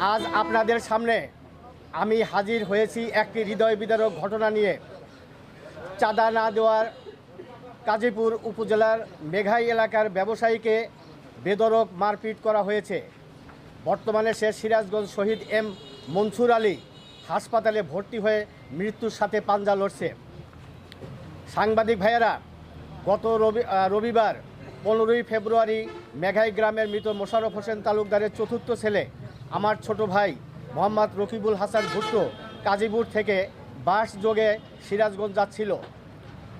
আজ আপনাদের সামনে আমি হাজির হয়েছি একটি হৃদয় বিদারক ঘটনা নিয়ে। চাঁদা না দেওয়ার কাজীপুর উপজেলার মেঘাই এলাকার ব্যবসায়ীকে বেধড়ক মারপিট করা হয়েছে। বর্তমানে সে সিরাজগঞ্জ শহীদ এম মনসুর আলী হাসপাতালে ভর্তি হয়ে মৃত্যুর সাথে পাঞ্জা লড়ছে। সাংবাদিক ভাইয়েরা, গত রবিবার 15ই ফেব্রুয়ারি মেঘাই গ্রামের মৃত মোশাররফ হোসেন তালুকদারের চতুর্থ ছেলে আমার ছোট ভাই মোহাম্মদ রকিবুল হাসান ভুট্টো কাজীপুর থেকে বাস যোগে সিরাজগঞ্জ যাচ্ছিল।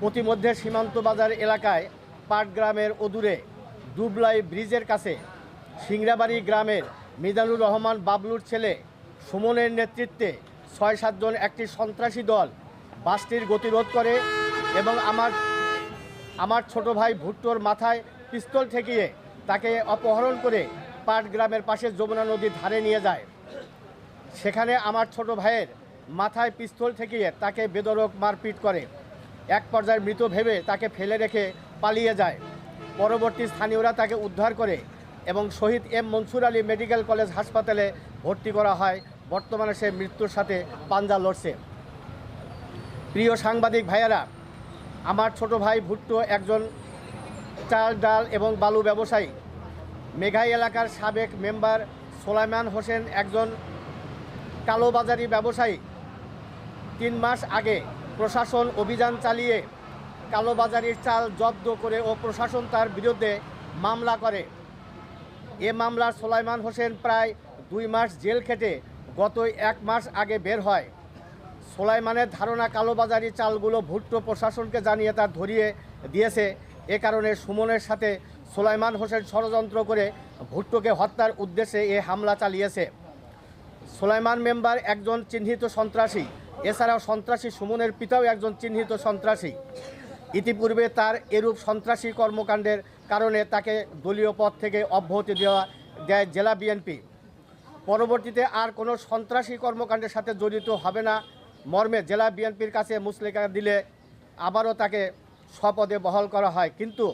প্রতিমধ্যে সীমান্ত বাজার এলাকায় পাটগ্রামের অদূরে দুবলাই ব্রিজের কাছে সিংড়াবাড়ি গ্রামের মিজানুর রহমান বাবলুর ছেলে সুমনের নেতৃত্বে 6-7 জন একটি সন্ত্রাসী দল বাসটির গতিরোধ করে এবং আমার ছোট ভাই ভুট্টোর মাথায় পিস্তল ঠেকিয়ে তাকে অপহরণ করে পাটগ্রামের পাশে যমুনা নদীর ধারে নিয়ে যায়। সেখানে আমার ছোট ভাইয়ের মাথায় পিস্তল ঠেকিয়ে তাকে বেধড়ক মারপিট করে। এক পর্যায়ে মৃত ভেবে তাকে ফেলে রেখে পালিয়ে যায়। পরবর্তী স্থানীয়রা তাকে উদ্ধার করে এবং Shaheed M Mansur Ali medical college হাসপাতালে ভর্তি করা হয়। বর্তমানে সে মৃত্যুর সাথে পাঞ্জা লড়ছে। প্রিয় সাংবাদিক ভাইয়েরা, আমার ছোট ভাই ভুট্টো একজন চাল ডাল এবং বালু ব্যবসায়ী। মেঘাই এলাকার সাবেক মেম্বার সোলাইমান হোসেন একজন কালোবাজারি ব্যবসায়ী। 3 মাস আগে প্রশাসন অভিযান চালিয়ে কালোবাজারির চাল জব্দ করে ও প্রশাসন তার বিরুদ্ধে মামলা করে। এ মামলার সোলাইমান হোসেন প্রায় 2 মাস জেল খেটে গত 1 মাস আগে বের হয়। সোলাইমানের ধারণা কালোবাজারি চালগুলো ভুট্টো প্রশাসনকে জানিয়ে তার ধরিয়ে দিয়েছে। এ কারণে সুমনের সাথে সোলাইমান হোসেন ষড়যন্ত্র করে ভুট্টোকে হত্যার উদ্দেশ্যে এ হামলা চালিয়েছে। সোলাইমান মেম্বার একজন চিহ্নিত সন্ত্রাসী। এছাড়াও সন্ত্রাসী সুমনের পিতাও একজন চিহ্নিত সন্ত্রাসী। ইতিপূর্বে তার এরূপ সন্ত্রাসী কর্মকাণ্ডের কারণে তাকে দলীয় পদ থেকে অব্যাহতি দেয় জেলা বিএনপি। পরবর্তীতে আর কোনো সন্ত্রাসী কর্মকাণ্ডের সাথে জড়িত হবে না মর্মে জেলা বিএনপির কাছে মুচলেখা দিলে আবারও তাকে স্বপদে বহাল করা হয়। কিন্তু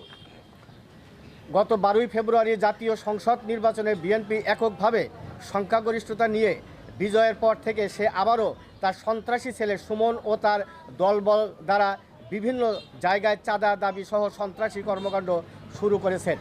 গত 12ই ফেব্রুয়ারি জাতীয় সংসদ নির্বাচনে বিএনপি এককভাবে সংখ্যাগরিষ্ঠতা নিয়ে বিজয়ের পর থেকে সে আবারও তার সন্ত্রাসী ছেলে সুমন ও তার দলবল দ্বারা বিভিন্ন জায়গায় চাঁদা দাবি সহ সন্ত্রাসী কর্মকাণ্ড শুরু করেছেন।